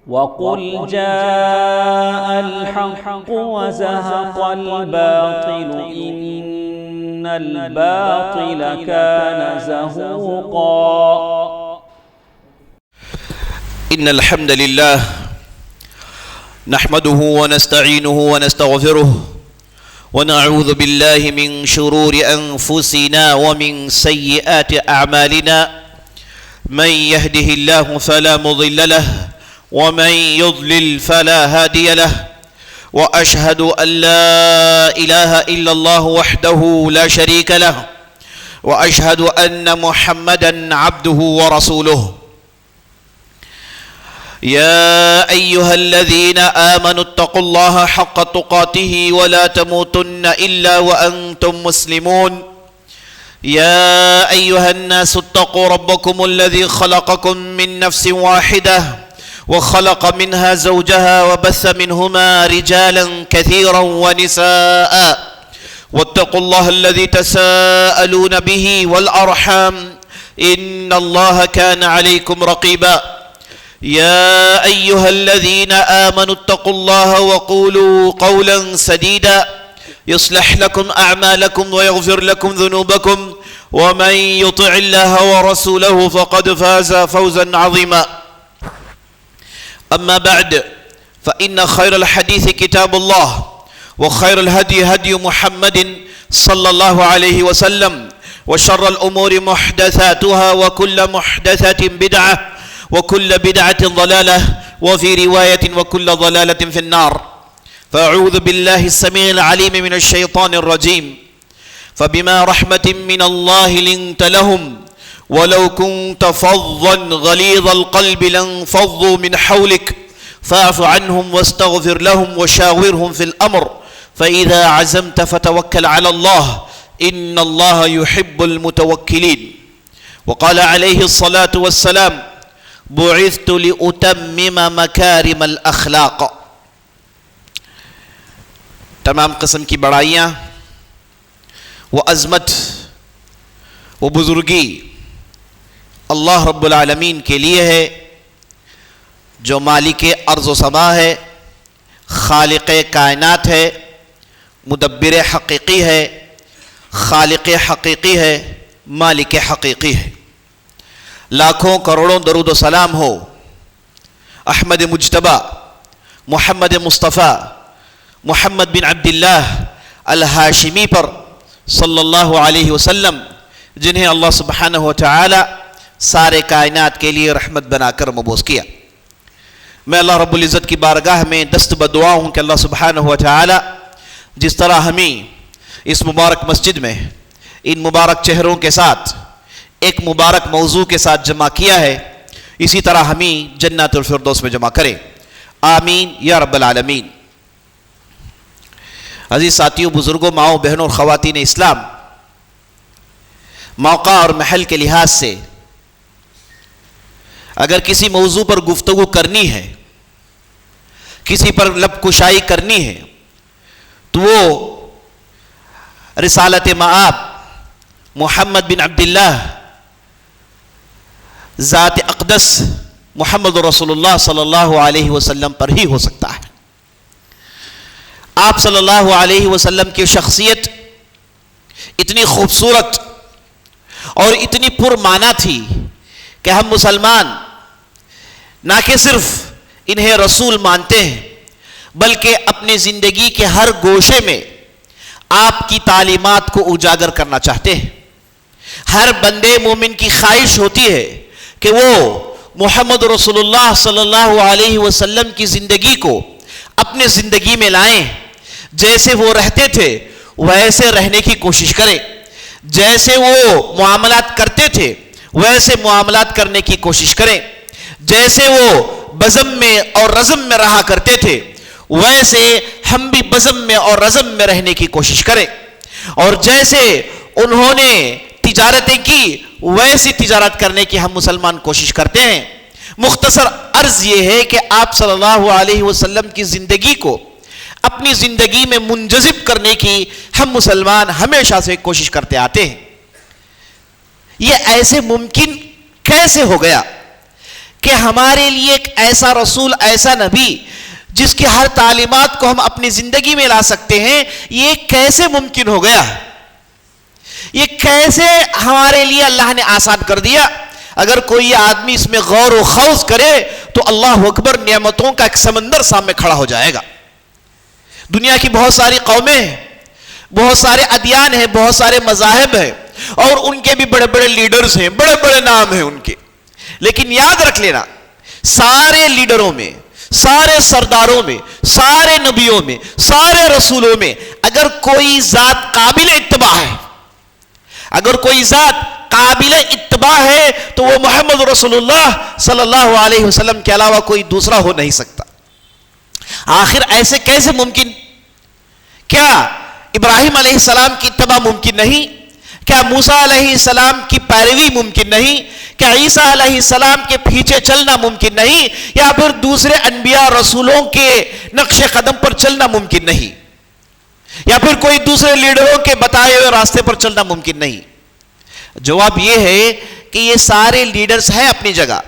وَقُلْ جَاءَ الْحَقُّ وَزَهَقَ الْبَاطِلُ إِنَّ الْبَاطِلَ كَانَ زَهُوقًا. إن الحمد لله نحمده ونستعينه ونستغفره ونعوذ بالله من شرور أنفسنا ومن سيئات أعمالنا من يهده الله فلا مضل له ومن يضلل فلا هادي له وأشهد أن لا إله إلا الله وحده لا شريك له وأشهد أن محمدا عبده ورسوله. يا أيها الذين آمنوا اتقوا الله حق تقاته ولا تموتن إلا وأنتم مسلمون. يا أيها الناس اتقوا ربكم الذي خلقكم من نفس واحدة وخلق منها زوجها وبث منهما رجالا كثيرا ونساء واتقوا الله الذي تساءلون به والأرحام إن الله كان عليكم رقيبا. يا أيها الذين آمنوا اتقوا الله وقولوا قولا سديدا يصلح لكم أعمالكم ويغفر لكم ذنوبكم ومن يطع الله ورسوله فقد فاز فوزا عظيما. أما بعد فإن خير الحديث كتاب الله وخير الهدي هدي محمد صلى الله عليه وسلم وشر الأمور محدثاتها وكل محدثة بدعة وكل بدعة ضلالة وفي رواية وكل ضلالة في النار. فأعوذ بالله السميع العليم من الشيطان الرجيم. فبما رحمة من الله لنت لهم ولو كنت فظا غليظ القلب لانفضوا من حولك فاعف عنهم واستغفر لهم وشاورهم في الأمر فإذا عزمت فتوكل على الله إن الله يحب المتوكلين. وقال عليه الصلاة والسلام بعثت لأتمم مكارم الأخلاق. تمام قسم کی بڑائیاں و عظمت و بزرگی اللہ رب العالمین کے لیے ہے جو مالک ارض و سما ہے، خالق کائنات ہے، مدبر حقیقی ہے، خالق حقیقی ہے، مالک حقیقی ہے. لاکھوں کروڑوں درود و سلام ہو احمد مجتبی محمد مصطفیٰ محمد بن عبداللہ الہاشمی پر صلی اللہ علیہ وسلم، جنہیں اللہ سبحانہ وتعالی سارے کائنات کے لیے رحمت بنا کر مبعوث کیا. میں اللہ رب العزت کی بارگاہ میں دست بدعا ہوں کہ اللہ سبحانہ وتعالی جس طرح ہمیں اس مبارک مسجد میں ان مبارک چہروں کے ساتھ ایک مبارک موضوع کے ساتھ جمع کیا ہے، اسی طرح ہمیں جنت الفردوس میں جمع کرے. آمین یا رب العالمین. عزیز ساتھیوں، بزرگوں، ماؤں، بہنوں اور خواتین اسلام، موقع اور محل کے لحاظ سے اگر کسی موضوع پر گفتگو کرنی ہے، کسی پر لب کشائی کرنی ہے، تو وہ رسالت مآب محمد بن عبداللہ ذات اقدس محمد رسول اللہ صلی اللہ علیہ وسلم پر ہی ہو سکتا ہے. آپ صلی اللہ علیہ وسلم کی شخصیت اتنی خوبصورت اور اتنی پرمعنی تھی کہ ہم مسلمان نہ کہ صرف انہیں رسول مانتے ہیں بلکہ اپنی زندگی کے ہر گوشے میں آپ کی تعلیمات کو اجاگر کرنا چاہتے ہیں. ہر بندے مومن کی خواہش ہوتی ہے کہ وہ محمد رسول اللہ صلی اللہ علیہ وسلم کی زندگی کو اپنے زندگی میں لائیں، جیسے وہ رہتے تھے ویسے رہنے کی کوشش کریں، جیسے وہ معاملات کرتے تھے ویسے معاملات کرنے کی کوشش کریں، جیسے وہ بزم میں اور رزم میں رہا کرتے تھے ویسے ہم بھی بزم میں اور رزم میں رہنے کی کوشش کریں، اور جیسے انہوں نے تجارتیں کی ویسی تجارت کرنے کی ہم مسلمان کوشش کرتے ہیں. مختصر عرض یہ ہے کہ آپ صلی اللہ علیہ وسلم کی زندگی کو اپنی زندگی میں منجذب کرنے کی ہم مسلمان ہمیشہ سے کوشش کرتے آتے ہیں. یہ ایسے ممکن کیسے ہو گیا کہ ہمارے لیے ایک ایسا رسول، ایسا نبی جس کی ہر تعلیمات کو ہم اپنی زندگی میں لا سکتے ہیں، یہ کیسے ممکن ہو گیا؟ یہ کیسے ہمارے لیے اللہ نے آسان کر دیا؟ اگر کوئی آدمی اس میں غور و خوض کرے تو اللہ اکبر، نعمتوں کا ایک سمندر سامنے کھڑا ہو جائے گا۔ دنیا کی بہت ساری قومیں ہیں، بہت سارے ادیان ہیں، بہت سارے مذاہب ہیں، اور ان کے بھی بڑے بڑے لیڈرز ہیں، بڑے بڑے نام ہیں ان کے، لیکن یاد رکھ لینا، سارے لیڈروں میں، سارے سرداروں میں، سارے نبیوں میں، سارے رسولوں میں اگر کوئی ذات قابل اتباع ہے، اگر کوئی ذات قابل اتباع ہے تو وہ محمد رسول اللہ صلی اللہ علیہ وسلم کے علاوہ کوئی دوسرا ہو نہیں سکتا۔ آخر ایسے کیسے ممکن؟ کیا ابراہیم علیہ السلام کی اتباع ممکن نہیں؟ کیا موسیٰ علیہ السلام کی پیروی ممکن نہیں؟ کیا عیسیٰ علیہ السلام کے پیچھے چلنا ممکن نہیں؟ یا پھر دوسرے انبیاء رسولوں کے نقش قدم پر چلنا ممکن نہیں؟ یا پھر کوئی دوسرے لیڈروں کے بتائے ہوئے راستے پر چلنا ممکن نہیں؟ جواب یہ ہے کہ یہ سارے لیڈرز ہیں اپنی جگہ،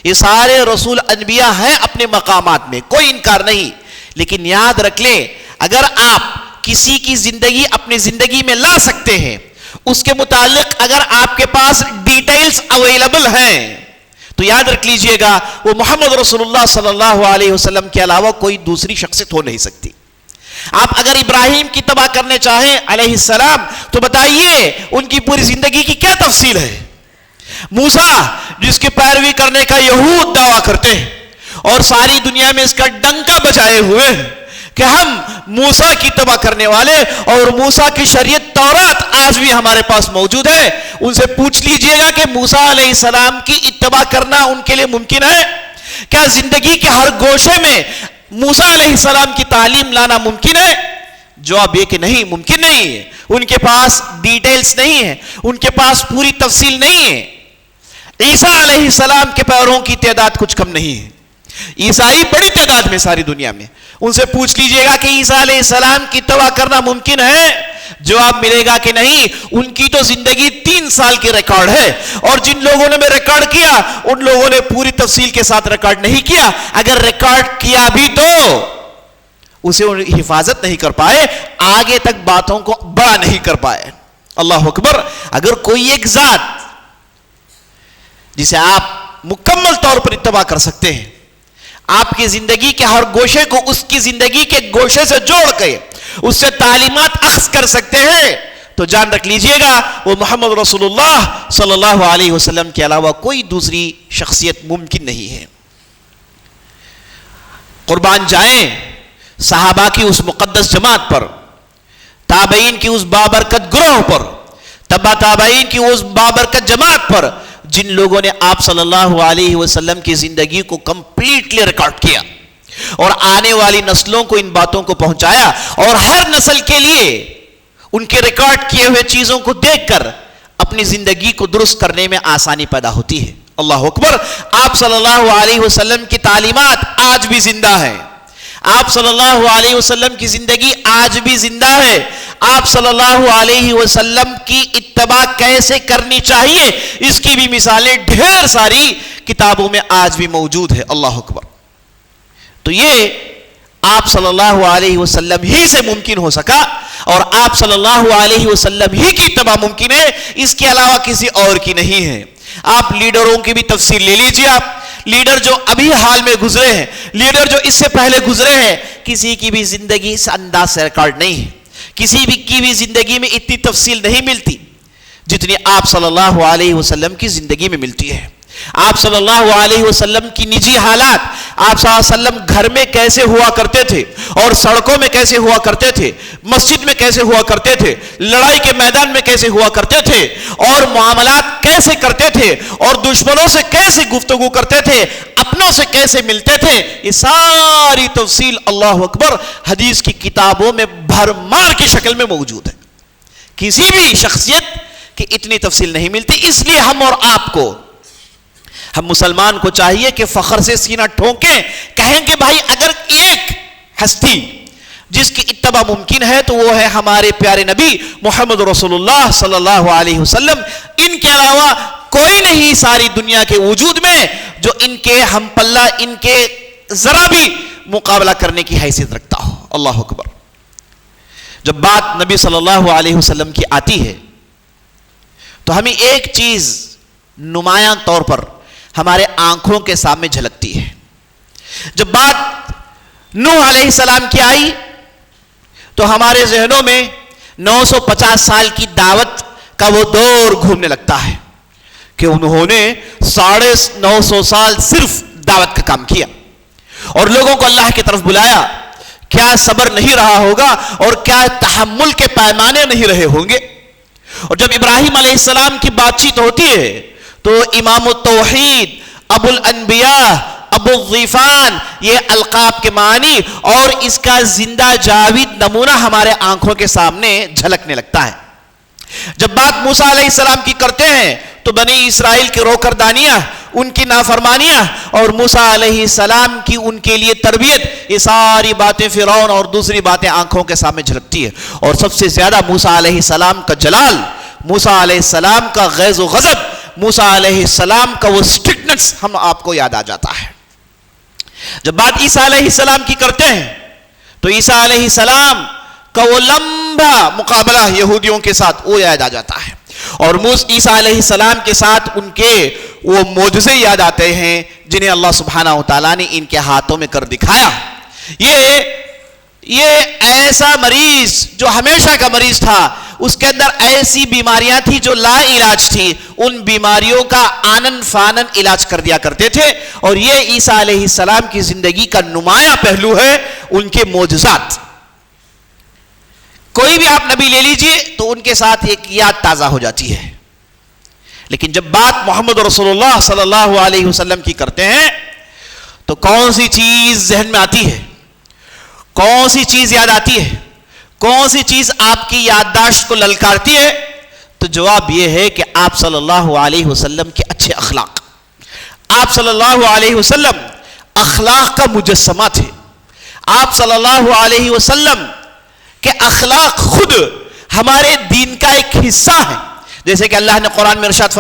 یہ سارے رسول انبیاء ہیں اپنے مقامات میں، کوئی انکار نہیں، لیکن یاد رکھ لیں، اگر آپ کسی کی زندگی اپنی زندگی میں لا سکتے ہیں، اس کے متعلق اگر آپ کے پاس ڈیٹیلز اویلیبل ہیں، تو یاد رکھ لیجئے گا وہ محمد رسول اللہ صلی اللہ علیہ وسلم کے علاوہ کوئی دوسری شخصیت ہو نہیں سکتی۔ آپ اگر ابراہیم کی اتباع کرنے چاہیں علیہ السلام تو بتائیے ان کی پوری زندگی کی کیا تفصیل ہے؟ موسیٰ جس کی پیروی کرنے کا یہود دعویٰ کرتے ہیں اور ساری دنیا میں اس کا ڈنکا بجائے ہوئے ہیں کہ ہم موسیٰ کی اتباع کرنے والے، اور موسیٰ کی شریعت تورات آج بھی ہمارے پاس موجود ہے، ان سے پوچھ لیجئے گا کہ موسیٰ علیہ السلام کی اتباع کرنا ان کے لیے ممکن ہے؟ کیا زندگی کے ہر گوشے میں موسیٰ علیہ السلام کی تعلیم لانا ممکن ہے؟ جواب یہ کہ نہیں، ممکن نہیں ہے۔ ان کے پاس ڈیٹیلز نہیں ہے، ان کے پاس پوری تفصیل نہیں ہے۔ عیسیٰ علیہ السلام کے پیرووں کی تعداد کچھ کم نہیں ہے، عیسائی بڑی تعداد میں ساری دنیا میں، ان سے پوچھ لیجئے گا کہ عیسیٰ علیہ السلام کی اتباع کرنا ممکن ہے؟ جواب ملے گا کہ نہیں۔ ان کی تو زندگی 3 سال کی ریکارڈ ہے، اور جن لوگوں نے میں ریکارڈ کیا ان لوگوں نے پوری تفصیل کے ساتھ ریکارڈ نہیں کیا، اگر ریکارڈ کیا بھی تو اسے حفاظت نہیں کر پائے، آگے تک باتوں کو بڑا نہیں کر پائے۔ اللہ اکبر۔ اگر کوئی ایک ذات جسے آپ مکمل طور پر اتباع کر سکتے ہیں، آپ کی زندگی کے ہر گوشے کو اس کی زندگی کے گوشے سے جوڑ کے اس سے تعلیمات اخذ کر سکتے ہیں، تو جان رکھ لیجئے گا وہ محمد رسول اللہ صلی اللہ علیہ وسلم کے علاوہ کوئی دوسری شخصیت ممکن نہیں ہے۔ قربان جائیں صحابہ کی اس مقدس جماعت پر، تابعین کی اس بابرکت گروہ پر، تبع تابعین کی اس بابرکت جماعت پر جن لوگوں نے آپ صلی اللہ علیہ وسلم کی زندگی کو کمپلیٹلی ریکارڈ کیا اور آنے والی نسلوں کو ان باتوں کو پہنچایا، اور ہر نسل کے لیے ان کے ریکارڈ کیے ہوئے چیزوں کو دیکھ کر اپنی زندگی کو درست کرنے میں آسانی پیدا ہوتی ہے۔ اللہ اکبر۔ آپ صلی اللہ علیہ وسلم کی تعلیمات آج بھی زندہ ہیں، آپ صلی اللہ علیہ وسلم کی زندگی آج بھی زندہ ہے، آپ صلی اللہ علیہ وسلم کی اتباع کیسے کرنی چاہیے اس کی بھی مثالیں ڈھیر ساری کتابوں میں آج بھی موجود ہے۔ اللہ اکبر۔ تو یہ آپ صلی اللہ علیہ وسلم ہی سے ممکن ہو سکا، اور آپ صلی اللہ علیہ وسلم ہی کی اتباع ممکن ہے، اس کے علاوہ کسی اور کی نہیں ہے۔ آپ لیڈروں کی بھی تفصیل لے لیجئے، آپ لیڈر جو ابھی حال میں گزرے ہیں، لیڈر جو اس سے پہلے گزرے ہیں، کسی کی بھی زندگی اس انداز سے ریکارڈ نہیں ہے، کسی بھی کی بھی زندگی میں اتنی تفصیل نہیں ملتی جتنی آپ صلی اللہ علیہ وسلم کی زندگی میں ملتی ہے۔ آپ صلی اللہ علیہ وسلم کی نجی حالات، آپ صلی اللہ علیہ وسلم گھر میں کیسے ہوا کرتے تھے، اور سڑکوں میں کیسے ہوا کرتے تھے، مسجد میں کیسے ہوا کرتے تھے، لڑائی کے میدان میں کیسے ہوا کرتے تھے، اور معاملات کیسے کرتے تھے، اور دشمنوں سے کیسے گفتگو کرتے تھے، اپنوں سے کیسے ملتے تھے، یہ ساری تفصیل اللہ اکبر حدیث کی کتابوں میں بھرمار کی شکل میں موجود ہے۔ کسی بھی شخصیت کی اتنی تفصیل نہیں ملتی، اس لیے ہم اور آپ کو، ہم مسلمان کو چاہیے کہ فخر سے سینہ ٹھونکیں، کہیں کہ بھائی اگر ایک ہستی جس کی اتباع ممکن ہے تو وہ ہے ہمارے پیارے نبی محمد رسول اللہ صلی اللہ علیہ وسلم، ان کے علاوہ کوئی نہیں ساری دنیا کے وجود میں جو ان کے ہم پلہ، ان کے ذرا بھی مقابلہ کرنے کی حیثیت رکھتا ہو. اللہ اکبر. جب بات نبی صلی اللہ علیہ وسلم کی آتی ہے تو ہمیں ایک چیز نمایاں طور پر ہمارے آنکھوں کے سامنے جھلکتی ہے. جب بات نوح علیہ السلام کی آئی تو ہمارے ذہنوں میں 950 سال کی دعوت کا وہ دور گھومنے لگتا ہے کہ انہوں نے 950 سال صرف دعوت کا کام کیا اور لوگوں کو اللہ کی طرف بلایا. کیا صبر نہیں رہا ہوگا اور کیا تحمل کے پیمانے نہیں رہے ہوں گے. اور جب ابراہیم علیہ السلام کی بات چیت ہوتی ہے تو امام التوحید، ابو الانبیاء، ابو الضیفان، یہ القاب کے معنی اور اس کا زندہ جاوید نمونہ ہمارے آنکھوں کے سامنے جھلکنے لگتا ہے. جب بات موسیٰ علیہ السلام کی کرتے ہیں تو بنی اسرائیل کی روکردانیاں، ان کی نافرمانیاں اور موسیٰ علیہ السلام کی ان کے لیے تربیت، یہ ساری باتیں فرعون اور دوسری باتیں آنکھوں کے سامنے جھلکتی ہے. اور سب سے زیادہ موسیٰ علیہ السلام کا جلال، موسیٰ علیہ السلام کا غیظ و غضب، موسیٰ علیہ السلام کا وہ سٹرکٹنس ہم آپ کو یاد آ جاتا ہے. جب بات عیسیٰ علیہ السلام کی کرتے ہیں تو عیسیٰ علیہ السلام کا وہ لمبا مقابلہ یہودیوں کے ساتھ وہ یاد آ جاتا ہے اور عیسیٰ علیہ السلام کے ساتھ ان کے وہ معجزے یاد آتے ہیں جنہیں اللہ سبحانہ و تعالیٰ نے ان کے ہاتھوں میں کر دکھایا. یہ ایسا مریض جو ہمیشہ کا مریض تھا، اس کے اندر ایسی بیماریاں تھی جو لا علاج تھی، ان بیماریوں کا آنن فانن علاج کر دیا کرتے تھے. اور یہ عیسیٰ علیہ السلام کی زندگی کا نمایاں پہلو ہے، ان کے معجزات. کوئی بھی آپ نبی لے لیجئے تو ان کے ساتھ ایک یاد تازہ ہو جاتی ہے. لیکن جب بات محمد رسول اللہ صلی اللہ علیہ وسلم کی کرتے ہیں تو کون سی چیز ذہن میں آتی ہے، کون سی چیز یاد آتی ہے، کون سی چیز آپ کی یادداشت کو للکارتی ہے؟ تو جواب یہ ہے کہ آپ صلی اللہ علیہ وسلم کے اچھے اخلاق. آپ صلی اللہ علیہ وسلم اخلاق کا مجسمہ تھے. آپ صلی اللہ علیہ وسلم کہ اخلاق خود ہمارے دین کا ایک حصہ ہے. جیسے کہ اللہ نے قرآن میں ارشاد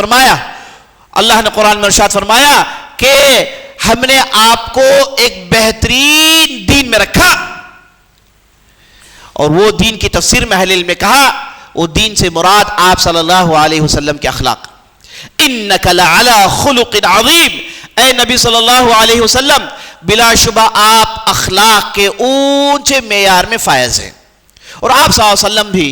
فرمایا کہ ہم نے آپ کو ایک بہترین دین میں رکھا. اور وہ دین کی تفسیر میں اہل علم نے کہا وہ دین سے مراد آپ صلی اللہ علیہ وسلم کے اخلاق. انک لعلی خلق عظیم، اے نبی صلی اللہ علیہ وسلم بلا شبہ آپ اخلاق کے اونچے معیار میں فائز ہیں. اور آپ صلی اللہ علیہ وسلم بھی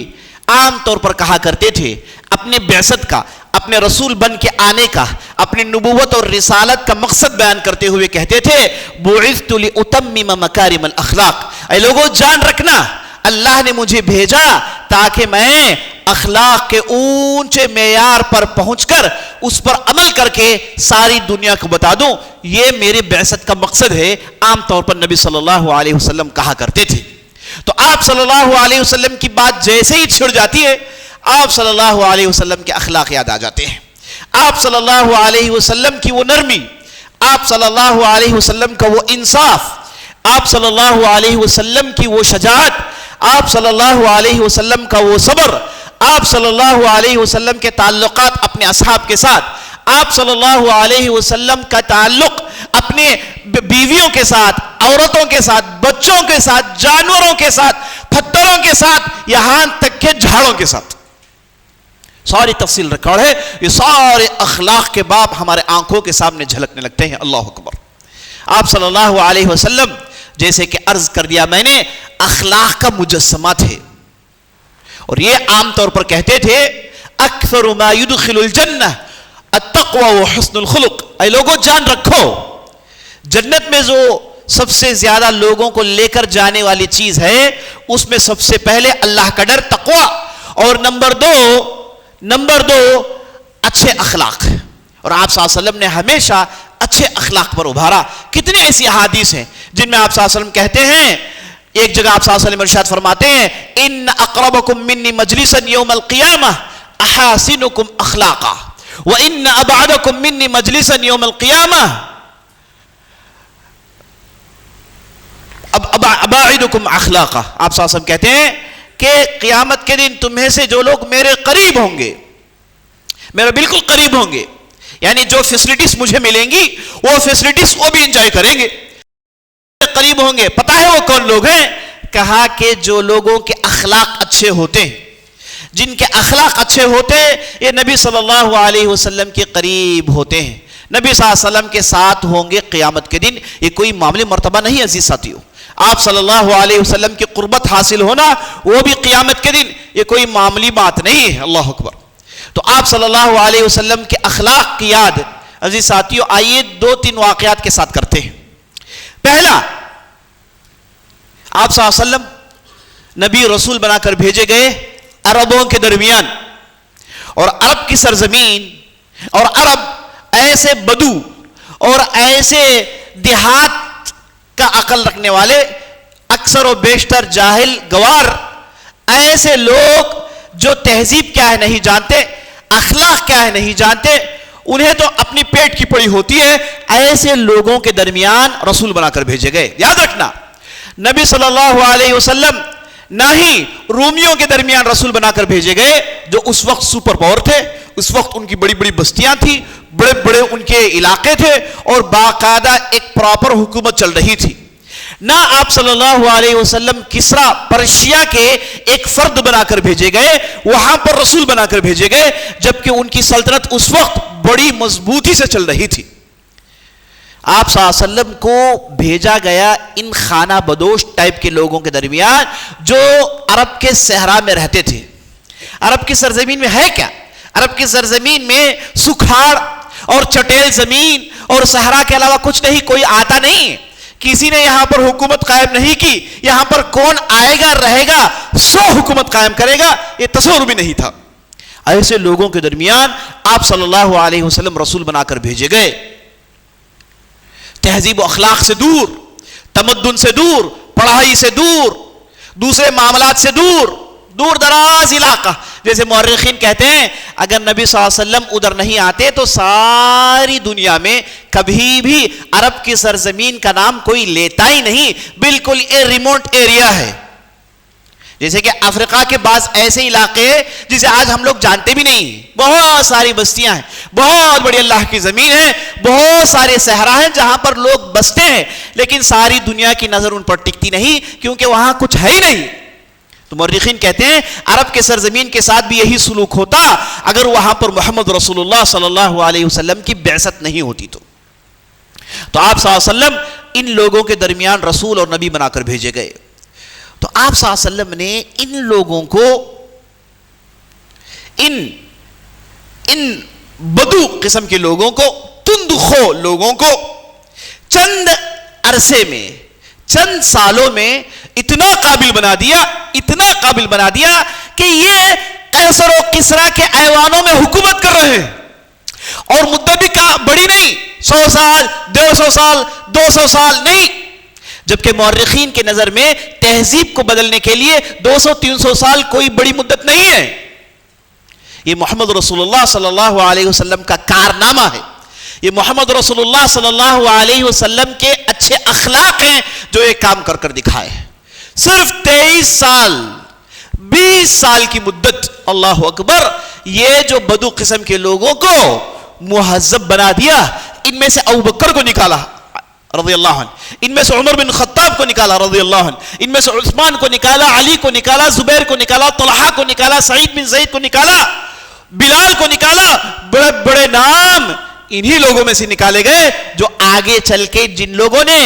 عام طور پر کہا کرتے تھے اپنے بعثت کا، اپنے رسول بن کے آنے کا، اپنی نبوت اور رسالت کا مقصد بیان کرتے ہوئے کہتے تھے بعثت لأتمم مکارم الاخلاق. اے لوگوں جان رکھنا، اللہ نے مجھے بھیجا تاکہ میں اخلاق کے اونچے معیار پر پہنچ کر اس پر عمل کر کے ساری دنیا کو بتا دوں. یہ میرے بعثت کا مقصد ہے. عام طور پر نبی صلی اللہ علیہ وسلم کہا کرتے تھے. تو آپ صلی اللہ علیہ وسلم کی بات جیسے ہی چھڑ جاتی ہے آپ صلی اللہ علیہ وسلم کے اخلاق یاد آ جاتے ہیں. آپ صلی اللہ علیہ وسلم کی وہ نرمی، آپ صلی اللہ علیہ وسلم کا وہ انصاف، آپ صلی اللہ علیہ وسلم کی وہ شجاعت، آپ صلی اللہ علیہ وسلم کا وہ صبر، آپ صلی اللہ علیہ وسلم کے تعلقات اپنے اصحاب کے ساتھ، آپ صلی اللہ علیہ وسلم کا تعلق اپنے بیویوں کے ساتھ، عورتوں کے ساتھ، بچوں کے ساتھ، جانوروں کے ساتھ، پتھروں کے ساتھ، یہاں تک کہ جھاڑوں کے ساتھ، ساری تفصیل ریکارڈ ہے. یہ سارے اخلاق کے باب ہمارے آنکھوں کے سامنے جھلکنے لگتے ہیں. اللہ اکبر. آپ صلی اللہ علیہ وسلم جیسے کہ عرض کر دیا میں نے اخلاق کا مجسمہ تھے. اور یہ عام طور پر کہتے تھے اکثر ما يدخل الجنہ التقوی وحسن الخلق. اے لوگوں جان رکھو، جنت میں جو سب سے زیادہ لوگوں کو لے کر جانے والی چیز ہے اس میں سب سے پہلے اللہ کا ڈر، تقوی، اور نمبر دو اچھے اخلاق. اور آپ صلی اللہ علیہ وسلم نے ہمیشہ اچھے اخلاق پر ابھارا. کتنے ایسی احادیث ہیں جن میں آپ صلی اللہ علیہ وسلم کہتے ہیں، ایک جگہ آپ صلی اللہ علیہ وسلم ارشاد فرماتے ہیں ان اقربکم منی مجلسا یوم القیامہ احاسنکم اخلاقا وان ابعدکم منی مجلسا یوم القیامہ اباعدکم اخلاقا. آپ صلی اللہ علیہ وسلم کہتے ہیں کہ قیامت کے دن تمہیں سے جو لوگ میرے قریب ہوں گے، میرے بالکل قریب ہوں گے، یعنی جو فیسلٹیز مجھے ملیں گی وہ فیسلٹیز وہ بھی انجوائے کریں گے، قریب ہوں گے۔ پتہ ہے وہ کون لوگ ہیں؟ کہا کہ جو لوگوں کے اخلاق اچھے ہوتے ہیں، جن کے اخلاق اچھے ہوتے ہیں، یہ نبی صلی اللہ علیہ وسلم کے قریب ہوتے ہیں، نبی صلی اللہ علیہ وسلم کے ساتھ ہوں گے قیامت کے دن۔ یہ کوئی معمولی مرتبہ نہیں عزیز ساتھیوں، آپ صلی اللہ علیہ وسلم کی قربت حاصل ہونا وہ بھی قیامت کے دن، یہ کوئی معمولی بات نہیں ہے۔ اللہ اکبر۔ تو آپ صلی اللہ علیہ وسلم کے اخلاق کی یاد عزیز ساتھیوں آئیے 2-3 واقعات کے ساتھ کرتے ہیں۔ پہلا، آپ صلی اللہ علیہ وسلم نبی رسول بنا کر بھیجے گئے عربوں کے درمیان، اور عرب کی سرزمین اور عرب ایسے بدو اور ایسے دیہات کا عقل رکھنے والے، اکثر و بیشتر جاہل گوار، ایسے لوگ جو تہذیب کیا ہے نہیں جانتے، اخلاق کیا ہے نہیں جانتے، انہیں تو اپنی پیٹ کی پڑی ہوتی ہے، ایسے لوگوں کے درمیان رسول بنا کر بھیجے گئے۔ یاد رکھنا، نبی صلی اللہ علیہ وسلم نہ ہی رومیوں کے درمیان رسول بنا کر بھیجے گئے جو اس وقت سپر پاور تھے، اس وقت ان کی بڑی بڑی بستیاں تھیں، بڑے بڑے ان کے علاقے تھے، اور باقاعدہ ایک پراپر حکومت چل رہی تھی۔ نہ آپ صلی اللہ علیہ وسلم کسرا پرشیا کے ایک فرد بنا کر بھیجے گئے، وہاں پر رسول بنا کر بھیجے گئے، جبکہ ان کی سلطنت اس وقت بڑی مضبوطی سے چل رہی تھی۔ آپ صلی اللہ علیہ وسلم کو بھیجا گیا ان خانہ بدوش ٹائپ کے لوگوں کے درمیان جو عرب کے صحرا میں رہتے تھے۔ عرب کی سرزمین میں ہے کیا؟ عرب کی سرزمین میں سکھاڑ اور چٹیل زمین اور صحرا کے علاوہ کچھ نہیں، کوئی آتا نہیں، کسی نے یہاں پر حکومت قائم نہیں کی۔ یہاں پر کون آئے گا رہے گا، سو حکومت قائم کرے گا، یہ تصور بھی نہیں تھا۔ ایسے لوگوں کے درمیان آپ صلی اللہ علیہ وسلم رسول بنا کر بھیجے گئے، تہذیب و اخلاق سے دور، تمدن سے دور، پڑھائی سے دور، دوسرے معاملات سے دور، دور دراز علاقہ۔ جیسے مورخین کہتے ہیں اگر نبی صلی اللہ علیہ وسلم ادھر نہیں آتے تو ساری دنیا میں کبھی بھی عرب کی سرزمین کا نام کوئی لیتا ہی نہیں، بالکل یہ ریموٹ ایریا ہے۔ جیسے کہ افریقہ کے بعض ایسے علاقے ہیں جسے آج ہم لوگ جانتے بھی نہیں، بہت ساری بستیاں ہیں، بہت بڑی اللہ کی زمین ہے، بہت سارے صحرا ہیں جہاں پر لوگ بستے ہیں، لیکن ساری دنیا کی نظر ان پر ٹکتی نہیں کیونکہ وہاں کچھ ہے ہی نہیں۔ تو مورخین کہتے ہیں عرب کے سرزمین کے ساتھ بھی یہی سلوک ہوتا اگر وہاں پر محمد رسول اللہ صلی اللہ علیہ وسلم کی بعثت نہیں ہوتی تو آپ صلی اللہ علیہ وسلم ان لوگوں کے درمیان رسول اور نبی بنا کر بھیجے گئے۔ تو آپ صلی اللہ علیہ وسلم نے ان لوگوں کو، ان بدو قسم کے لوگوں کو، تندخو لوگوں کو چند عرصے میں، چند سالوں میں اتنا قابل بنا دیا کہ یہ قیصر و کسرا کے ایوانوں میں حکومت کر رہے ہیں، اور مدت بھی بڑی نہیں، 100 سال 150 سال 200 سال نہیں، جبکہ مورخین کے نظر میں تہذیب کو بدلنے کے لیے 200-300 سال کوئی بڑی مدت نہیں ہے۔ یہ محمد رسول اللہ صلی اللہ علیہ وسلم کا کارنامہ ہے، یہ محمد رسول اللہ صلی اللہ علیہ وسلم کے اچھے اخلاق ہیں جو یہ کام کر دکھائے۔ صرف 23 سال 20 سال کی مدت، اللہ اکبر، یہ جو بدو قسم کے لوگوں کو مہذب بنا دیا۔ ان میں سے ابوبکر کو نکالا رضی اللہ عنہ، ان میں سے عمر بن خطاب کو نکالا رضی اللہ عنہ، ان میں سے عثمان کو نکالا، علی کو نکالا، زبیر کو نکالا، طلحہ کو نکالا، سعید بن زید کو نکالا، بلال کو نکالا، بڑے بڑے نام انہی لوگوں میں سے نکالے گئے جو آگے چل کے جن لوگوں نے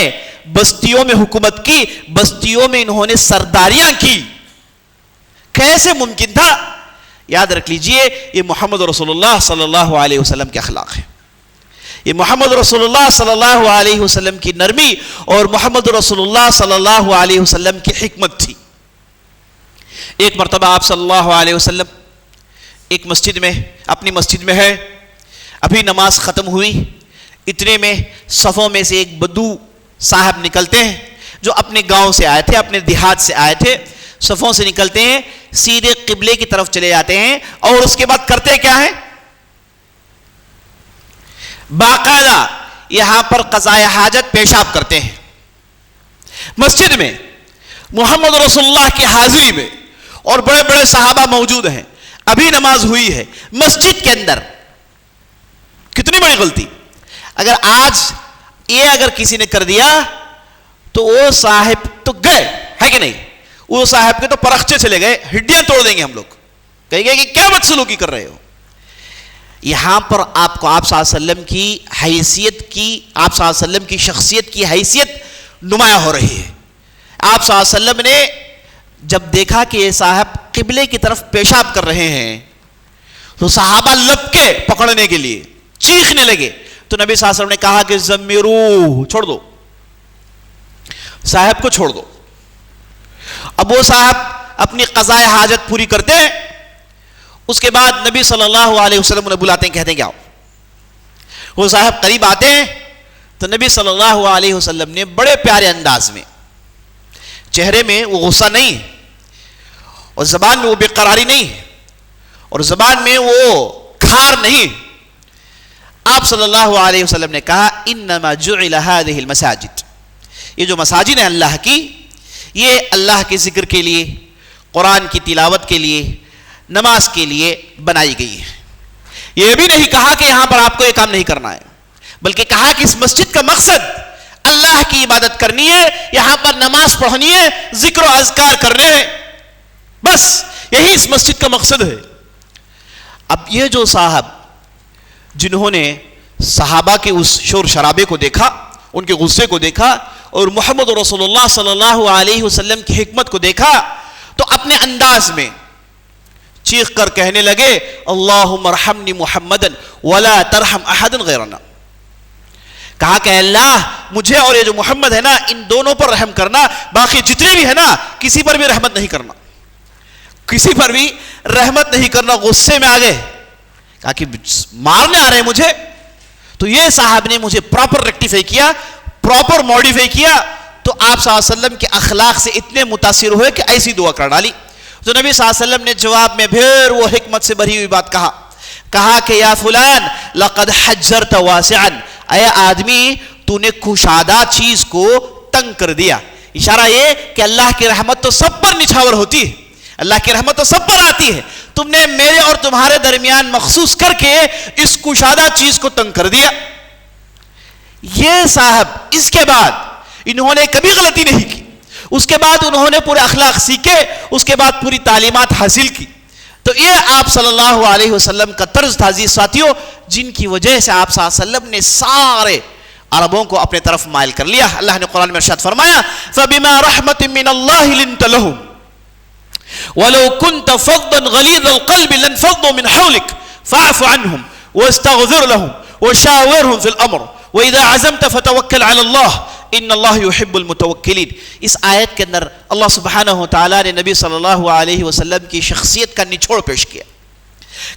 بستیوں میں حکومت کی، بستیوں میں انہوں نے سرداریاں کی۔ کیسے ممکن تھا؟ یاد رکھ لیجئے یہ محمد رسول اللہ صلی اللہ علیہ وسلم کے اخلاق ہے، یہ محمد رسول اللہ صلی اللہ علیہ وسلم کی نرمی اور محمد رسول اللہ صلی اللہ علیہ وسلم کی حکمت تھی۔ ایک مرتبہ آپ صلی اللہ علیہ وسلم ایک مسجد میں، اپنی مسجد میں ہے، ابھی نماز ختم ہوئی، اتنے میں صفوں میں سے ایک بدو صاحب نکلتے ہیں جو اپنے گاؤں سے آئے تھے، اپنے دیہات سے آئے تھے، صفوں سے نکلتے ہیں، سیدھے قبلے کی طرف چلے جاتے ہیں، اور اس کے بعد کرتے کیا ہے؟ باقاعدہ یہاں پر قضائے حاجت پیشاب کرتے ہیں مسجد میں، محمد رسول اللہ کی حاضری میں، اور بڑے بڑے صحابہ موجود ہیں، ابھی نماز ہوئی ہے، مسجد کے اندر کتنی بڑی غلطی. اگر آج یہ اگر کسی نے کر دیا تو وہ صاحب تو گئے, ہے کہ نہیں؟ وہ صاحب کے تو پرخچے چلے گئے, ہڈیاں توڑ دیں گے ہم لوگ, کہیں گے کہ کیا بدسلوکی کر رہے ہو. یہاں پر آپ کو آپ صلی اللہ علیہ وسلم کی حیثیت کی, آپ صلی اللہ علیہ وسلم کی شخصیت کی حیثیت نمایاں ہو رہی ہے. آپ صلی اللہ علیہ وسلم نے جب دیکھا کہ یہ صاحب قبلے کی طرف پیشاب کر رہے ہیں تو صحابہ لپکے پکڑنے کے لیے, چیخنے لگے. تو نبی صلی اللہ علیہ وسلم نے کہا کہ زمیرو, چھوڑ دو, صاحب کو چھوڑ دو. اب وہ صاحب اپنی قضائے حاجت پوری کرتے ہیں. اس کے بعد نبی صلی اللہ علیہ وسلم انہیں بلاتے ہیں, کہتے ہیں کہ آؤ. وہ صاحب قریب آتے ہیں تو نبی صلی اللہ علیہ وسلم نے بڑے پیارے انداز میں, چہرے میں وہ غصہ نہیں اور زبان میں وہ بے قراری نہیں اور زبان میں وہ کھار نہیں, آپ صلی اللہ علیہ وسلم نے کہا انما جعل هذه المساجد, یہ جو مساجد ہیں اللہ کی, یہ اللہ کے ذکر کے لیے, قرآن کی تلاوت کے لیے, نماز کے لیے بنائی گئی ہے. یہ بھی نہیں کہا کہ یہاں پر آپ کو یہ کام نہیں کرنا ہے, بلکہ کہا کہ اس مسجد کا مقصد اللہ کی عبادت کرنی ہے, یہاں پر نماز پڑھنی ہے, ذکر و اذکار کرنے ہیں, بس یہی اس مسجد کا مقصد ہے. اب یہ جو صاحب جنہوں نے صحابہ کے اس شور شرابے کو دیکھا, ان کے غصے کو دیکھا اور محمد رسول اللہ صلی اللہ علیہ وسلم کی حکمت کو دیکھا, تو اپنے انداز میں چیخ کر کہنے لگے اللہم ارحمنی محمدن ولا ترحم احد غیرنا. کہا کہ اللہ مجھے اور یہ جو محمد ہے نا ان دونوں پر رحم کرنا, باقی جتنے بھی ہے نا کسی پر بھی رحمت نہیں کرنا, کسی پر بھی رحمت نہیں کرنا. غصے میں آ گئے, کہا کہ مارنے آ رہے ہیں مجھے. تو یہ صاحب نے مجھے پراپر ریکٹیفائی کیا, پراپر موڈیفائی کیا, تو آپ صلی اللہ علیہ وسلم کے اخلاق سے اتنے متاثر ہوئے کہ ایسی دعا کر ڈالی. تو نبی صلی اللہ علیہ وسلم نے جواب میں پھر وہ حکمت سے بھری ہوئی بات کہا کہ یا فلان لقد حجرت واسعا, اے آدمی تو نے کشادہ چیز کو تنگ کر دیا. اشارہ یہ کہ اللہ کی رحمت تو سب پر نچھاور ہوتی ہے, اللہ کی رحمت تو سب پر آتی ہے, تم نے میرے اور تمہارے درمیان مخصوص کر کے اس کشادہ چیز کو تنگ کر دیا. یہ صاحب اس کے بعد انہوں نے کبھی غلطی نہیں کی, اس کے بعد انہوں نے پورے اخلاق سیکھے, اس کے بعد پوری تعلیمات حاصل کی. تو یہ آپ صلی اللہ علیہ وسلم کا طرز تھا عزیز ساتھیوں, جن کی وجہ سے آپ صلی اللہ علیہ وسلم نے سارے عربوں کو اپنے طرف مائل کر لیا. اللہ نے قرآن میں ارشاد فرمایا فَبِمَا رَحْمَةٍ مِّنَ اللَّهِ لِنْتَ لَهُمْ وَلَوْ كُنْتَ فَضًّا غَلِيظَ الْقَلْبِ لَانفَضُّوا مِنْ حَوْلِكَ فَاعْفُ عَنْهُمْ وَاسْتَغْفِرْ لَهُمْ وَشَاوِرْهُمْ فِي الْأَمْرِ وَإِذَا عَزَمْتَ فَتَوَكَّلْ عَلَى اللَّهِ ان اللہ یحب المتوکلین. اس آیت کے اندر اللہ سبحانہ وتعالی نے نبی صلی اللہ علیہ وسلم کی شخصیت کا نچوڑ پیش کیا.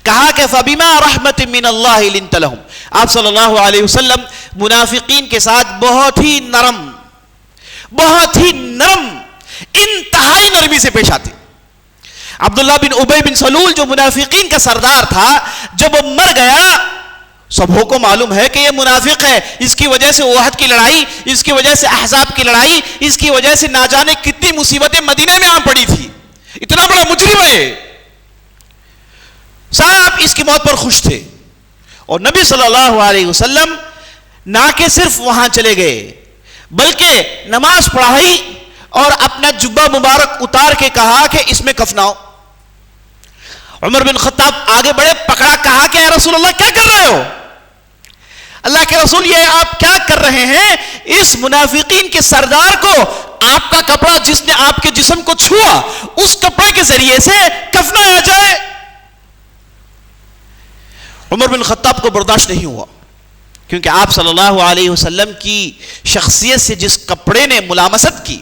کہا کہ فبما رحمت من اللہ لنت لہم, آپ صلی اللہ علیہ وسلم منافقین کے ساتھ بہت ہی نرم, انتہائی نرمی سے پیش آتے. عبداللہ بن ابی بن سلول جو منافقین کا سردار تھا, جب وہ مر گیا, سبوں کو معلوم ہے کہ یہ منافق ہے, اس کی وجہ سے احد کی لڑائی, اس کی وجہ سے احزاب کی لڑائی, اس کی وجہ سے نہ جانے کتنی مصیبتیں مدینے میں آ پڑی تھی, اتنا بڑا مجرم ہے. صاحب اس کی موت پر خوش تھے, اور نبی صلی اللہ علیہ وسلم نہ کہ صرف وہاں چلے گئے بلکہ نماز پڑھائی اور اپنا جبہ مبارک اتار کے کہا کہ اس میں کفناؤ. عمر بن خطاب آگے بڑے, پکڑا, کہا کہ اے رسول اللہ کیا کر رہے ہو؟ اللہ کے رسول یہ آپ کیا کر رہے ہیں؟ اس منافقین کے سردار کو آپ کا کپڑا جس نے آپ کے جسم کو چھوا اس کپڑے کے ذریعے سے کفنایا جائے. عمر بن خطاب کو برداشت نہیں ہوا, کیونکہ آپ صلی اللہ علیہ وسلم کی شخصیت سے جس کپڑے نے ملامست کی,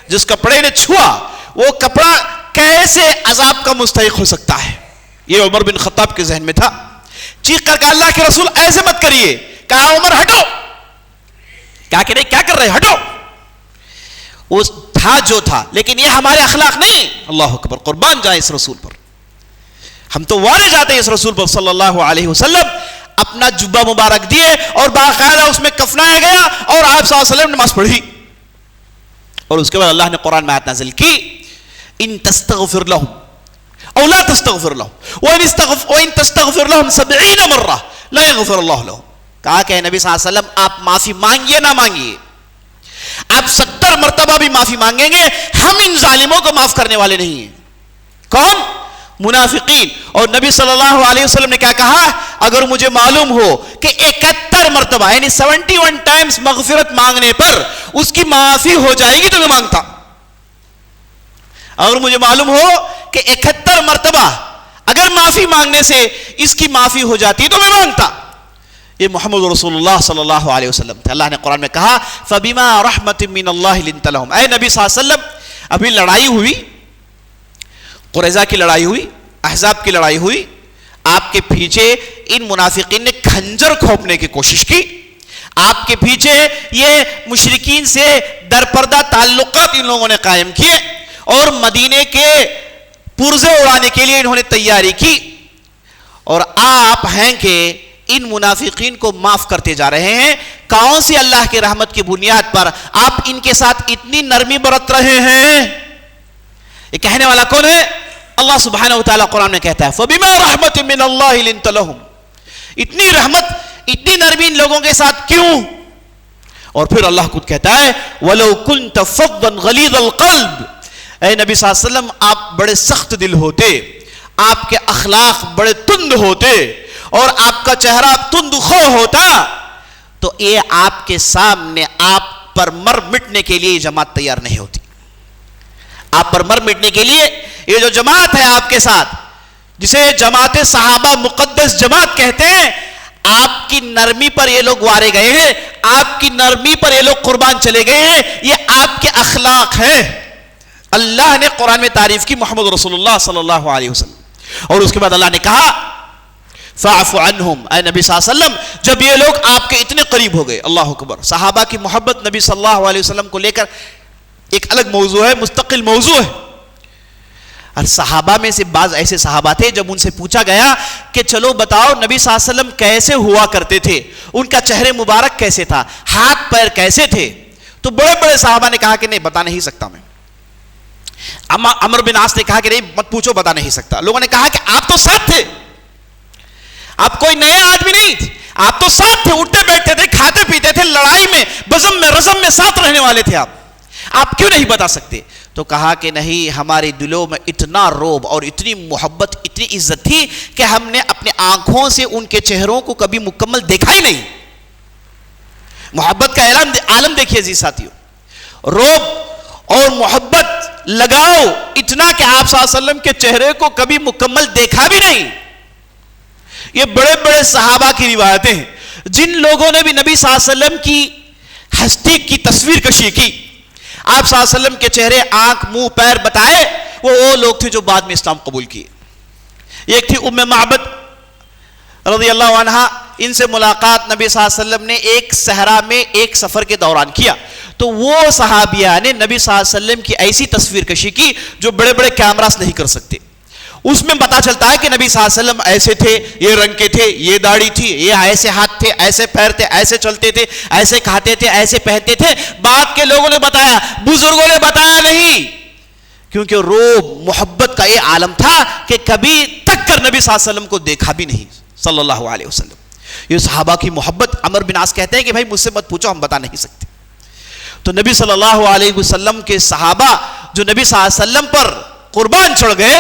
جس کپڑے نے چھوا, وہ کپڑا کیسے عذاب کا مستحق ہو سکتا ہے, یہ عمر بن خطاب کے ذہن میں تھا. چیخ کر کہا اللہ کے رسول ایسے مت کریے. کہا عمر ہٹو. کہا کہ نہیں, کیا کر رہے, ہٹو. وہ تھا جو تھا, لیکن یہ ہمارے اخلاق نہیں. اللہ اکبر, قربان جائے اس رسول پر, ہم تو والے جاتے ہیں اس رسول پر صلی اللہ علیہ وسلم. اپنا جبہ مبارک دیے اور باقاعدہ اس میں کفنایا گیا اور آپ صلی اللہ علیہ وسلم نماز پڑھی. اور اس کے بعد اللہ نے قرآن میں آیت نازل کی ان تستغفر لهم او لا تستغفر لهم وان تستغفر لهم 70 مرة لا يغفر الله لهم. کہا کہ نبی صلی اللہ علیہ وسلم آپ معافی مانگیے نہ مانگیے، آپ 70 مرتبہ بھی معافی مانگیں گے، ہم ان ظالموں کو معاف کرنے والے نہیں ہیں۔ کون؟ منافقین۔ اور نبی صلی اللہ علیہ وسلم نے کیا کہا؟ اگر مجھے معلوم ہو کہ 71 مرتبہ یعنی 71 ٹائمز مغفرت مانگنے پر اس کی معافی ہو جائے گی تو میں مانگتا۔ اگر مجھے معلوم ہو کہ 71 مرتبہ اگر معافی مانگنے سے اس کی معافی ہو جاتی تو میں مانگتا۔ یہ محمد رسول اللہ صلی اللہ علیہ وسلم تھے۔ اللہ نے قرآن میں کہا فَبِمَا رَحْمَةٍ مِّنَ اللَّهِ لِنْتَ لَهُمْ۔ اے نبی صلی اللہ علیہ وسلم، ابھی لڑائی ہوئی، قریظہ کی لڑائی ہوئی، احزاب کی لڑائی ہوئی، آپ کے پیچھے ان منافقین نے کھنجر کھوپنے کی کوشش کی، آپ کے پیچھے یہ مشرکین سے درپردہ تعلقات ان لوگوں نے قائم کیے، اور مدینے کے پرزے اڑانے کے لیے انہوں نے تیاری کی، اور آپ ہیں کہ ان منافقین کو معاف کرتے جا رہے ہیں۔ کون سی اللہ کی رحمت کی بنیاد پر آپ ان کے ساتھ اتنی نرمی برت رہے ہیں؟ یہ کہنے والا کون ہے؟ اللہ سبحانہ وتعالی قرآن میں کہتا ہے فَبِمَا رَحْمَةٍ مِّنَ اللَّهِ لِنْتَ لَهُمْ۔ اتنی رحمت، اتنی نرمی ان لوگوں کے ساتھ کیوں؟ اور پھر اللہ خود کہتا ہے وَلَوْ كُنْتَ فَضًّا غَلِيظَ الْقَلْبِ۔ اے نبی صلی اللہ علیہ وسلم، آپ بڑے سخت دل ہوتے، آپ کے اخلاق بڑے تند ہوتے، اور آپ کا چہرہ تند خو ہوتا تو یہ آپ کے سامنے آپ پر مر مٹنے کے لیے جماعت تیار نہیں ہوتی۔ آپ پر مر مٹنے کے لیے یہ جو جماعت ہے آپ کے ساتھ، جسے جماعت صحابہ مقدس جماعت کہتے ہیں، آپ کی نرمی پر یہ لوگ وارے گئے ہیں، آپ کی نرمی پر یہ لوگ قربان چلے گئے ہیں، یہ آپ کے اخلاق ہیں۔ اللہ نے قرآن میں تعریف کی محمد رسول اللہ صلی اللہ علیہ وسلم، اور اس کے بعد اللہ نے کہا فَاعْفُ عَنْهُمْ۔ اے نبی صلی اللہ علیہ وسلم، جب یہ لوگ آپ کے اتنے قریب ہو گئے، اللہ اکبر، صحابہ کی محبت نبی صلی اللہ علیہ وسلم کو لے کر ایک الگ موضوع ہے، مستقل موضوع ہے۔ اور صحابہ میں سے بعض ایسے صحابہ تھے جب ان سے پوچھا گیا کہ چلو بتاؤ نبی صلی اللہ علیہ وسلم کیسے ہوا کرتے تھے، ان کا چہرے مبارک کیسے تھا، ہاتھ پیر کیسے تھے، تو بڑے بڑے صحابہ نے کہا کہ نہیں بتا نہیں سکتا میں۔ عمر بن عاص نے کہا کہ نہیں مت پوچھو، بتا نہیں سکتا۔ لوگوں نے کہا کہ آپ تو ساتھ تھے، آپ کوئی نیا آدمی نہیں تھے، آپ تو ساتھ تھے، اٹھتے بیٹھتے تھے، کھاتے پیتے تھے، لڑائی میں بزم میں رزم میں ساتھ رہنے والے تھے، آپ کیوں نہیں بتا سکتے؟ تو کہا کہ نہیں، ہمارے دلوں میں اتنا روب اور اتنی محبت، اتنی عزت تھی کہ ہم نے اپنے آنکھوں سے ان کے چہروں کو کبھی مکمل دیکھا ہی نہیں۔ محبت کا عالم دیکھیے عزیز ساتھیوں، روب اور محبت لگاؤ اتنا کہ آپ صلی اللہ علیہ وسلم کے چہرے کو کبھی مکمل دیکھا بھی نہیں۔ یہ بڑے بڑے صحابہ کی روایتیں ہیں، جن لوگوں نے بھی نبی صلی اللہ علیہ وسلم کی ہستی کی تصویر کشی کی، آپ صلی اللہ علیہ وسلم کے چہرے، آنکھ، منہ، پیر بتائے، وہ لوگ تھے جو بعد میں اسلام قبول کیے۔ ایک تھی ام معبد رضی اللہ عنہا، ان سے ملاقات نبی صلی اللہ علیہ وسلم نے ایک صحرا میں ایک سفر کے دوران کیا، تو وہ صحابیہ نے نبی صلی اللہ علیہ وسلم کی ایسی تصویر کشی کی جو بڑے بڑے کیمراز نہیں کر سکتے۔ اس میں پتا چلتا ہے کہ نبی صلی اللہ علیہ وسلم ایسے تھے، یہ رنگ کے تھے، یہ داڑھی تھی، یہ ایسے ہاتھ تھے، ایسے پیر تھے، ایسے چلتے تھے، ایسے کھاتے تھے، ایسے پہنتے تھے۔ بعد کے لوگوں نے بتایا، بزرگوں نے بتایا نہیں، کیونکہ روب محبت کا یہ عالم تھا کہ کبھی تک کر نبی صلی اللہ علیہ وسلم کو دیکھا بھی نہیں صلی اللہ علیہ وسلم۔ یہ صحابہ کی محبت، عمر بن عاص کہتے ہیں کہ بھائی مجھ سے مت پوچھو، ہم بتا نہیں سکتے۔ تو نبی صلی اللہ علیہ وسلم کے صحابہ جو نبی صلی اللہ علیہ وسلم پر قربان چڑھ گئے،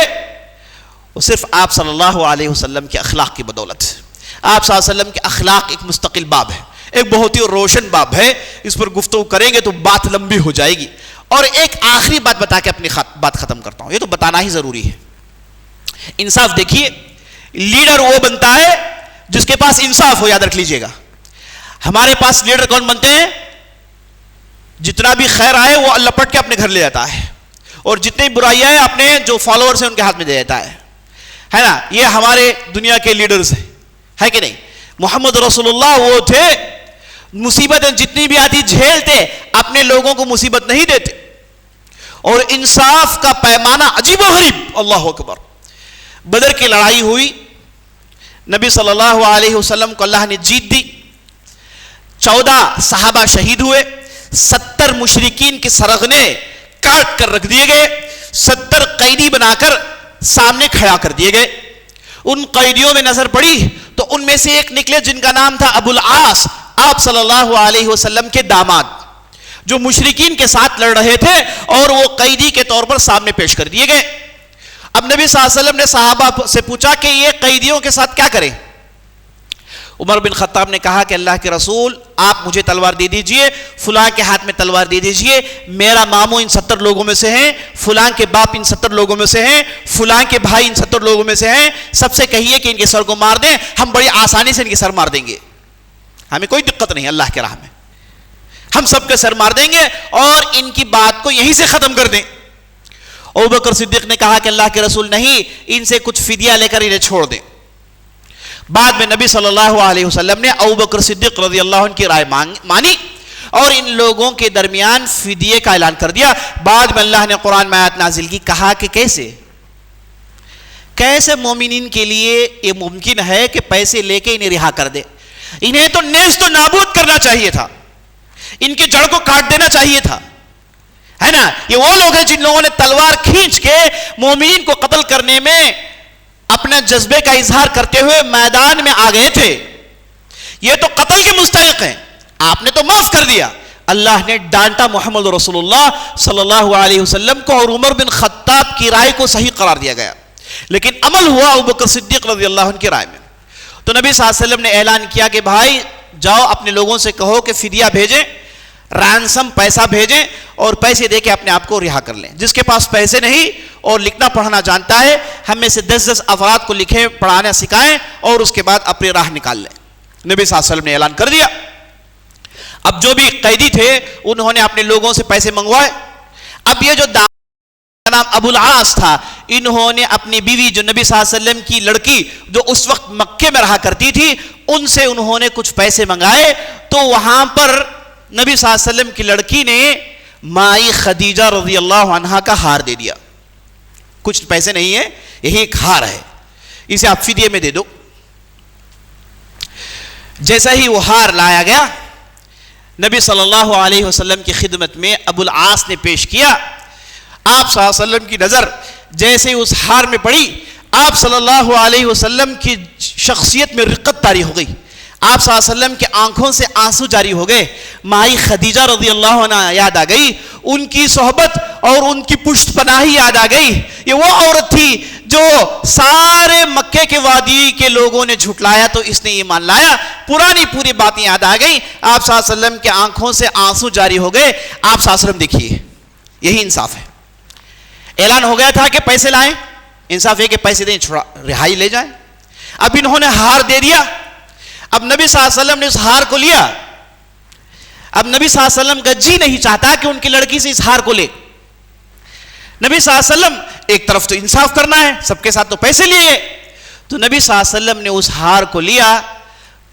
وہ صرف آپ صلی اللہ علیہ وسلم کے اخلاق کی بدولت ہے۔ آپ صلی اللہ علیہ وسلم کے اخلاق ایک مستقل باب ہے، ایک بہت ہی روشن باب ہے، اس پر گفتگو کریں گے تو بات لمبی ہو جائے گی۔ اور ایک آخری بات بتا کے اپنی بات ختم کرتا ہوں، یہ تو بتانا ہی ضروری ہے۔ انصاف دیکھیے، لیڈر وہ بنتا ہے جس کے پاس انصاف ہو، یاد رکھ لیجئے گا۔ ہمارے پاس لیڈر کون بنتے ہیں؟ جتنا بھی خیر آئے وہ لپٹ کے اپنے گھر لے جاتا ہے، اور جتنی برائیاں ہیں اپنے جو فالوورز ہیں ان کے ہاتھ میں دے دیتا ہے نا۔ یہ ہمارے دنیا کے لیڈرز ہیں، ہے کہ نہیں؟ محمد رسول اللہ وہ تھے، مصیبتیں جتنی بھی آتی جھیلتے، اپنے لوگوں کو مصیبت نہیں دیتے، اور انصاف کا پیمانہ عجیب و غریب۔ اللہ اکبر۔ بدر کی لڑائی ہوئی، نبی صلی اللہ علیہ وسلم کو اللہ نے جیت دی، 14 صحابہ شہید ہوئے، 70 مشرکین کے سرغنے کاٹ کر رکھ دیے گئے، 70 قیدی بنا کر سامنے کھڑا کر دیے گئے۔ ان قیدیوں میں نظر پڑی تو ان میں سے ایک نکلے جن کا نام تھا ابو العاص، آپ صلی اللہ علیہ وسلم کے داماد، جو مشرکین کے ساتھ لڑ رہے تھے اور وہ قیدی کے طور پر سامنے پیش کر دیے گئے۔ اب نبی صلی اللہ علیہ وسلم نے صحابہ سے پوچھا کہ یہ قیدیوں کے ساتھ کیا کریں؟ عمر بن خطاب نے کہا کہ اللہ کے رسول آپ مجھے تلوار دے دیجئے، فلاں کے ہاتھ میں تلوار دے دیجئے، میرا ماموں ان 70 لوگوں میں سے ہیں، فلاں کے باپ ان 70 لوگوں میں سے ہیں، فلاں کے بھائی ان 70 لوگوں میں سے ہیں، سب سے کہیے کہ ان کے سر کو مار دیں، ہم بڑی آسانی سے ان کے سر مار دیں گے، ہمیں کوئی دقت نہیں اللہ کے راہ میں، ہم سب کے سر مار دیں گے اور ان کی بات کو یہیں سے ختم کر دیں۔ ابوبکر صدیق نے کہا کہ اللہ کے رسول نہیں، ان سے کچھ فدیہ لے کر انہیں چھوڑ دیں۔ بعد میں نبی صلی اللہ علیہ وسلم نے ابوبکر صدیق رضی اللہ عنہ کی رائے مانی اور ان لوگوں کے درمیان فدیے کا اعلان کر دیا۔ بعد میں اللہ نے قرآن میں آیت نازل کی، کہا کہ کیسے مومنین کے لیے یہ ممکن ہے کہ پیسے لے کے انہیں رہا کر دے؟ انہیں تو نیست و نابود کرنا چاہیے تھا، ان کی جڑ کو کاٹ دینا چاہیے تھا، ہے نا؟ یہ وہ لوگ ہیں جن لوگوں نے تلوار کھینچ کے مومنین کو قتل کرنے میں اپنے جذبے کا اظہار کرتے ہوئے میدان میں آ گئے تھے، یہ تو قتل کے مستحق ہیں، آپ نے تو معاف کر دیا۔ اللہ نے ڈانٹا محمد رسول اللہ صلی اللہ علیہ وسلم کو اور عمر بن خطاب کی رائے کو صحیح قرار دیا گیا، لیکن عمل ہوا ابوبکر صدیق رضی اللہ عنہ کی رائے میں۔ تو نبی صلی اللہ علیہ وسلم نے اعلان کیا کہ بھائی جاؤ اپنے لوگوں سے کہو کہ فدیہ بھیجیں، رانسم پیسہ بھیجیں اور پیسے دے کے اپنے آپ کو رہا کر لیں۔ جس کے پاس پیسے نہیں اور لکھنا پڑھنا جانتا ہے، ہم میں سے 10 افراد کو لکھیں، پڑھانا سکھائیں اور اس کے بعد اپنی راہ نکال لیں۔ نبی صلی اللہ علیہ وسلم نے اعلان کر دیا۔ اب جو بھی قیدی تھے انہوں نے اپنے لوگوں سے پیسے منگوائے۔ اب یہ جو نام ابو العاص تھا، انہوں نے اپنی بیوی جو نبی صلی اللہ علیہ وسلم کی لڑکی جو اس وقت مکے میں رہا کرتی تھی، ان سے انہوں نے کچھ پیسے منگائے۔ تو وہاں پر نبی صلی اللہ علیہ وسلم کی لڑکی نے مائی خدیجہ رضی اللہ عنہا کا ہار دے دیا۔ کچھ پیسے نہیں ہے، یہی ایک ہار ہے، اسے آپ فدیے میں دے دو۔ جیسا ہی وہ ہار لایا گیا، نبی صلی اللہ علیہ وسلم کی خدمت میں ابو العاص نے پیش کیا۔ آپ صلی اللہ علیہ وسلم کی نظر جیسے ہی اس ہار میں پڑی، آپ صلی اللہ علیہ وسلم کی شخصیت میں رقت طاری ہو گئی، آپ صلی اللہ علیہ وسلم کے آنکھوں سے آنسو جاری ہو گئے۔ مائی خدیجہ رضی اللہ عنہ یاد آ گئی، ان کی صحبت اور ان کی پشت پناہی یاد آ گئی۔ یہ وہ عورت تھی جو سارے مکے کے وادی کے لوگوں نے جھٹلایا تو اس نے ایمان لایا۔ پوری باتیں یاد آ گئی، آپ صلی اللہ علیہ وسلم کے آنکھوں سے آنسو جاری ہو گئے۔ آپ صلی اللہ علیہ وسلم دیکھیے، یہی انصاف ہے۔ اعلان ہو گیا تھا کہ پیسے لائیں، انصاف ہے کہ پیسے دیں، رہائی لے جائیں۔ اب انہوں نے ہار دے دیا۔ اب نبی صلی اللہ علیہ وسلم نے اس ہار کو لیا۔ اب نبی صلی اللہ علیہ وسلم کا جی نہیں چاہتا کہ ان کی لڑکی سے اس ہار کو لے۔ نبی صلی اللہ علیہ وسلم ایک طرف تو انصاف کرنا ہے، سب کے ساتھ تو پیسے لیے، تو نبی صلی اللہ علیہ وسلم نے اس ہار کو لیا،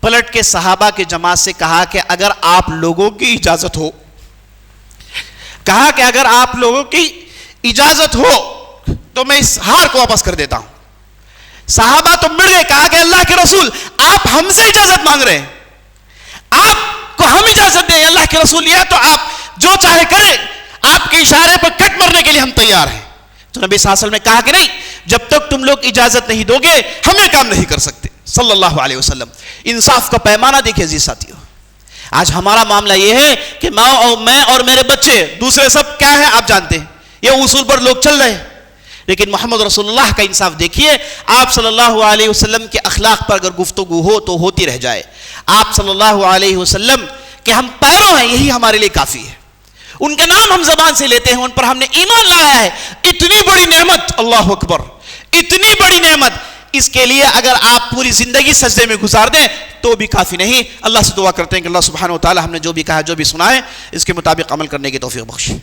پلٹ کے صحابہ کے جماعت سے کہا کہ اگر آپ لوگوں کی اجازت ہو، کہا کہ اگر آپ لوگوں کی اجازت ہو تو میں اس ہار کو واپس کر دیتا ہوں۔ صحابہ تو مڑ گئے، کہا کہ اللہ کے رسول آپ ہم سے اجازت مانگ رہے ہیں، آپ کو ہم اجازت دیں، اللہ کے رسول یہ تو آپ جو چاہے کریں، آپ کے اشارے پر کٹ مرنے کے لیے ہم تیار ہیں۔ تو نبی صلی اللہ علیہ وسلم نے کہا کہ نہیں، جب تک تم لوگ اجازت نہیں دو گے ہم یہ کام نہیں کر سکتے، صلی اللہ علیہ وسلم۔ انصاف کا پیمانہ دیکھیں عزیز ساتھیو۔ آج ہمارا معاملہ یہ ہے کہ میں اور میرے بچے، دوسرے سب کیا ہیں آپ جانتے ہیں، یہ اصول پر لوگ چل رہے ہیں، لیکن محمد رسول اللہ کا انصاف دیکھیے۔ آپ صلی اللہ علیہ وسلم کے اخلاق پر اگر گفتگو ہو تو ہوتی رہ جائے۔ آپ صلی اللہ علیہ وسلم کہ ہم پیروں ہیں، یہی ہمارے لیے کافی ہے۔ ان کے نام ہم زبان سے لیتے ہیں، ان پر ہم نے ایمان لایا ہے۔ اتنی بڑی نعمت، اللہ اکبر، اتنی بڑی نعمت، اس کے لیے اگر آپ پوری زندگی سجدے میں گزار دیں تو بھی کافی نہیں۔ اللہ سے دعا کرتے ہیں کہ اللہ سبحانہ و تعالی ہم نے جو بھی کہا، جو بھی سنا ہے، اس کے مطابق عمل کرنے کی توفیق بخشے۔